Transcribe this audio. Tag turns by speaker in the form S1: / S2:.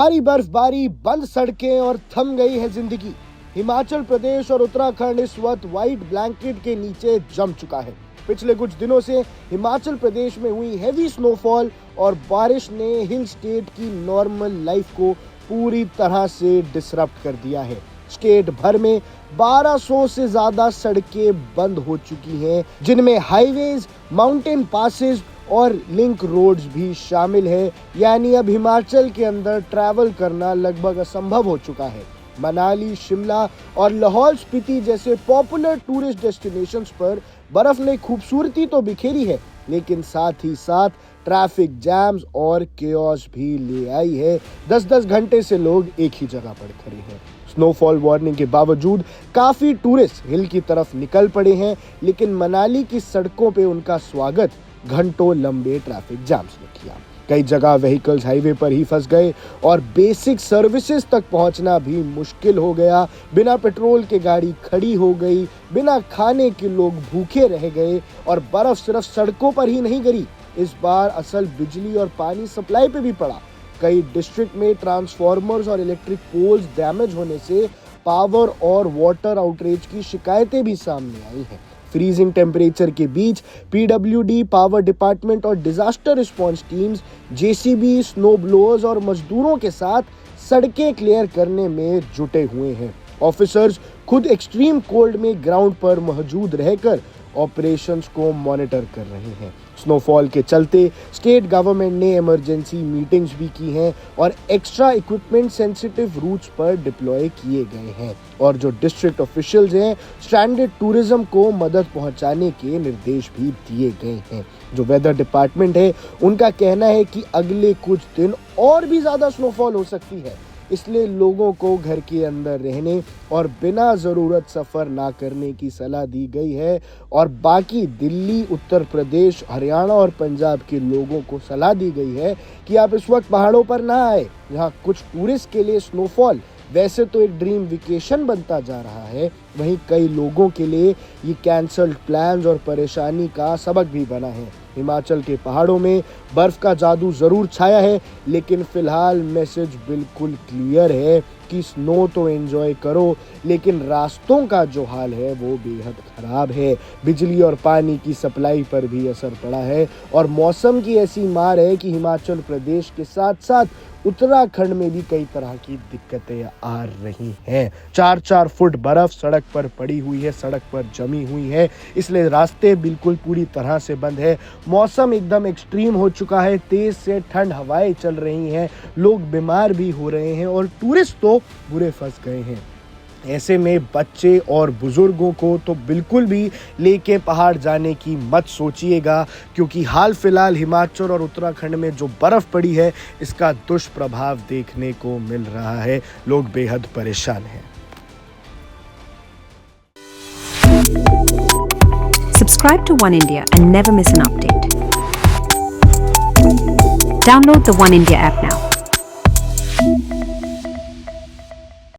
S1: भारी बर्फबारी, बंद सड़कें और थम गई है जिंदगी। हिमाचल प्रदेश और उत्तराखंड इस वक्त व्हाइट ब्लैंकेट के नीचे जम चुका है। पिछले कुछ दिनों से हिमाचल प्रदेश में हुई हैवी स्नोफॉल और बारिश ने हिल स्टेट की नॉर्मल लाइफ को पूरी तरह से डिसरप्ट कर दिया है। स्टेट भर में 1200 से ज्यादा सड़कें बंद हो चुकी हैं, जिनमें हाईवेज, माउंटेन पासेस और लिंक रोड्स भी शामिल है। यानी अब हिमाचल के अंदर ट्रैवल करना लगभग असंभव हो चुका है। मनाली, शिमला और लाहौल स्पीति जैसे पॉपुलर टूरिस्ट डेस्टिनेशंस पर बर्फ ने खूबसूरती तो बिखेरी है, लेकिन साथ ही साथ ट्रैफिक जैम्स और केओस भी ले आई है। 10-10 घंटे से लोग एक ही जगह पर खड़े हैं। स्नोफॉल वार्निंग के बावजूद काफी टूरिस्ट हिल की तरफ निकल पड़े हैं, लेकिन मनाली की सड़कों पे उनका स्वागत घंटों लंबे ट्रैफिक जैम्स ने किया। कई जगह व्हीकल्स हाईवे पर ही फंस गए और बेसिक सर्विसेज तक पहुंचना भी मुश्किल हो गया। बिना पेट्रोल के गाड़ी खड़ी हो गई, बिना खाने के लोग भूखे रह गए और बर्फ सिर्फ सड़कों पर ही नहीं गिरी, इस बार असल बिजली और पानी सप्लाई पे भी पड़ा। कई डिस्ट्रिक्ट में ट्रांसफार्मर्स और इलेक्ट्रिक पोल्स डैमेज होने से पावर और वाटर आउटरीच की शिकायतें भी सामने आई हैं। फ्रीजिंग टेम्परेचर के बीच पीडब्ल्यूडी, पावर डिपार्टमेंट और disaster response teams JCB, snow blowers और मजदूरों के साथ सड़कें क्लियर करने में जुटे हुए हैं। ऑफिसर्स खुद एक्सट्रीम कोल्ड में ग्राउंड पर मौजूद रहकर ऑपरेशंस को मॉनिटर कर रहे हैं। स्नोफॉल के चलते स्टेट गवर्नमेंट ने इमरजेंसी मीटिंग्स भी की हैं और एक्स्ट्रा इक्विपमेंट सेंसिटिव रूट्स पर डिप्लॉय किए गए हैं और जो डिस्ट्रिक्ट ऑफिशियल्स हैं, स्ट्रैंडेड टूरिज्म को मदद पहुंचाने के निर्देश भी दिए गए हैं। जो वेदर डिपार्टमेंट है, उनका कहना है कि अगले कुछ दिन और भी ज्यादा स्नोफॉल हो सकती है, इसलिए लोगों को घर के अंदर रहने और बिना ज़रूरत सफ़र ना करने की सलाह दी गई है। और बाकी दिल्ली, उत्तर प्रदेश, हरियाणा और पंजाब के लोगों को सलाह दी गई है कि आप इस वक्त पहाड़ों पर ना आए, जहाँ कुछ टूरिस्ट के लिए स्नोफॉल वैसे तो एक ड्रीम वेकेशन बनता जा रहा है, वहीं कई लोगों के लिए ये कैंसल्ड प्लान्स और परेशानी का सबक भी बना है। हिमाचल के पहाड़ों में बर्फ का जादू जरूर छाया है, लेकिन फिलहाल मैसेज बिल्कुल क्लियर है कि स्नो तो एंजॉय करो, लेकिन रास्तों का जो हाल है वो बेहद खराब है। बिजली और पानी की सप्लाई पर भी असर पड़ा है और मौसम की ऐसी मार है कि हिमाचल प्रदेश के साथ साथ उत्तराखंड में भी कई तरह की दिक्कतें आ रही हैं। 4-4 फुट बर्फ सड़क पर पड़ी हुई है, सड़क पर जमी हुई है, इसलिए रास्ते बिल्कुल पूरी तरह से बंद है। मौसम एकदम एक्सट्रीम हो चुका है, तेज से ठंड हवाएं चल रही हैं, लोग बीमार भी हो रहे हैं और टूरिस्ट तो बुरे फंस गए हैं। ऐसे में बच्चे और बुजुर्गों को तो बिल्कुल भी लेके पहाड़ जाने की मत सोचिएगा, क्योंकि हाल फिलहाल हिमाचल और उत्तराखंड में जो बर्फ पड़ी है, इसका दुष्प्रभाव देखने को मिल रहा है। लोग बेहद परेशान हैं।
S2: Subscribe to One India and never miss an update. Download the One India app now.